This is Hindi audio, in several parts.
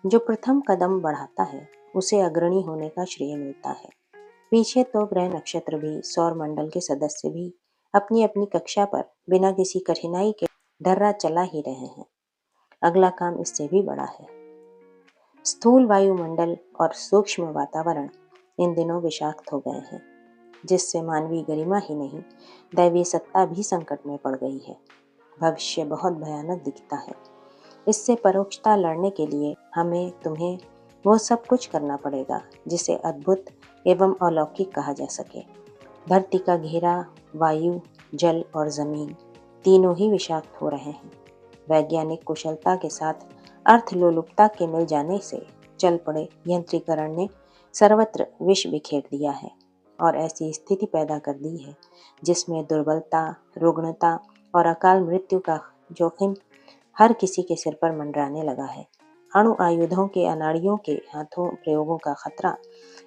जो प्रथम कदम बढ़ाता है उसे अग्रणी होने का श्रेय मिलता है। पीछे तो ग्रह नक्षत्र भी, सौर मंडल के सदस्य भी अपनी अपनी कक्षा पर बिना किसी कठिनाई के ढर्रा चला ही रहे हैं। अगला काम इससे भी बड़ा है। स्थूल वायुमंडल और सूक्ष्म वातावरण इन दिनों विषाक्त हो गए हैं, जिससे मानवीय गरिमा ही नहीं, दैवीय सत्ता भी संकट में पड़ गई है। भविष्य बहुत भयानक दिखता है। इससे परोक्षता लड़ने के लिए हमें तुम्हें वो सब कुछ करना पड़ेगा जिसे अद्भुत एवं अलौकिक कहा जा सके। धरती का घेरा, वायु, जल और जमीन तीनों ही विषाक्त हो रहे हैं। वैज्ञानिक कुशलता के साथ अर्थलोलुपता के मिल जाने से चल पड़े यंत्रीकरण ने सर्वत्र विष बिखेर दिया है और ऐसी स्थिति पैदा कर दी है जिसमें दुर्बलता, रुग्णता और अकाल मृत्यु का जोखिम हर किसी के सिर पर मंडराने लगा है। अणु आयुधों के अनाड़ियों के हाथों प्रयोगों का खतरा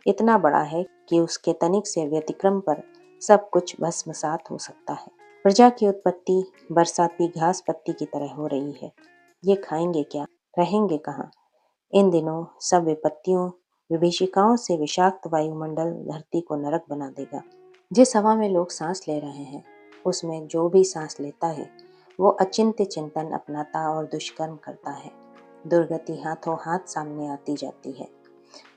इतना बड़ा है कि उसके तनिक से व्यतिक्रम पर सब कुछ भस्मसात हो सकता है। प्रजा की उत्पत्ति बरसाती घास पत्ती की तरह हो रही है। ये खाएंगे क्या, रहेंगे कहाँ? इन दिनों सब विपत्तियों, विभीषिकाओं से विषाक्त वायुमंडल धरती को नरक बना देगा। जिस हवा में लोग सांस ले रहे हैं, उसमें जो भी सांस लेता है वो अचिंत्य चिंतन अपनाता और दुष्कर्म करता है। दुर्गति हाथों हाथ सामने आती जाती है।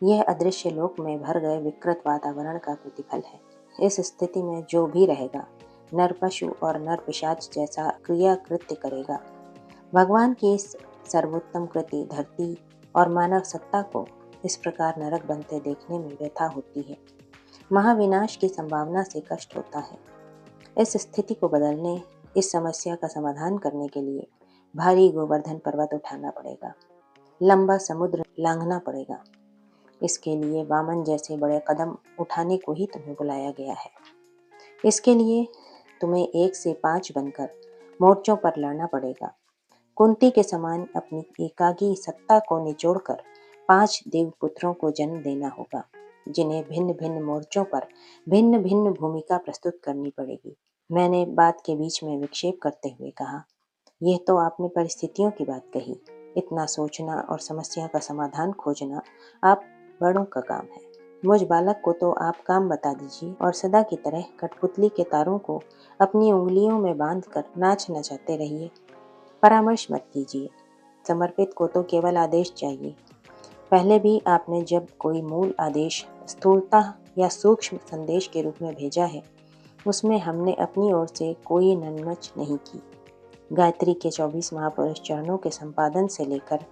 यह अदृश्य लोक में भर गए विकृत वातावरण का प्रतिफल है। इस स्थिति में जो भी रहेगा, नर पशु और नर पिशाच जैसा क्रिया कृत्य करेगा। भगवान की इस सर्वोत्तम कृति धरती और मानव सत्ता को इस प्रकार नरक बनते देखने में व्यथा होती है। महाविनाश की संभावना से कष्ट होता है। इस स्थिति को बदलने, इस समस्या का समाधान करने के लिए भारी गोवर्धन पर्वत उठाना पड़ेगा, लंबा समुद्र लांघना पड़ेगा। इसके लिए वामन जैसे बड़े कदम उठाने को ही तुम्हें बुलाया गया है। इसके लिए तुम्हें 1 से 5 बनकर मोर्चों पर लड़ना पड़ेगा। कुंती के समान अपनी एकागी सत्ता को निचोड़कर 5 देवपुत्रों को जन्म देना होगा, जिन्हें भिन्न भिन्न मोर्चों पर भिन्न भिन्न भूमिका प्रस्तुत करनी पड़ेगी। मैंने बात के बीच में विक्षेप करते हुए कहा, यह तो आपने परिस्थितियों की बात कही। इतना सोचना और समस्या का समाधान खोजना आप बड़ों का काम है। मुझ बालक को तो आप काम बता दीजिए और सदा की तरह कठपुतली के तारों को अपनी उंगलियों में बांधकर नाच नचाते रहिए। परामर्श मत कीजिए। समर्पित को तो केवल आदेश चाहिए। पहले भी आपने जब कोई मूल आदेश स्थूलता या सूक्ष्म संदेश के रूप में भेजा है, उसमें हमने अपनी ओर से कोई नन्नच नहीं की। गायत्री के 24 महापुरुष चरणों के संपादन से लेकर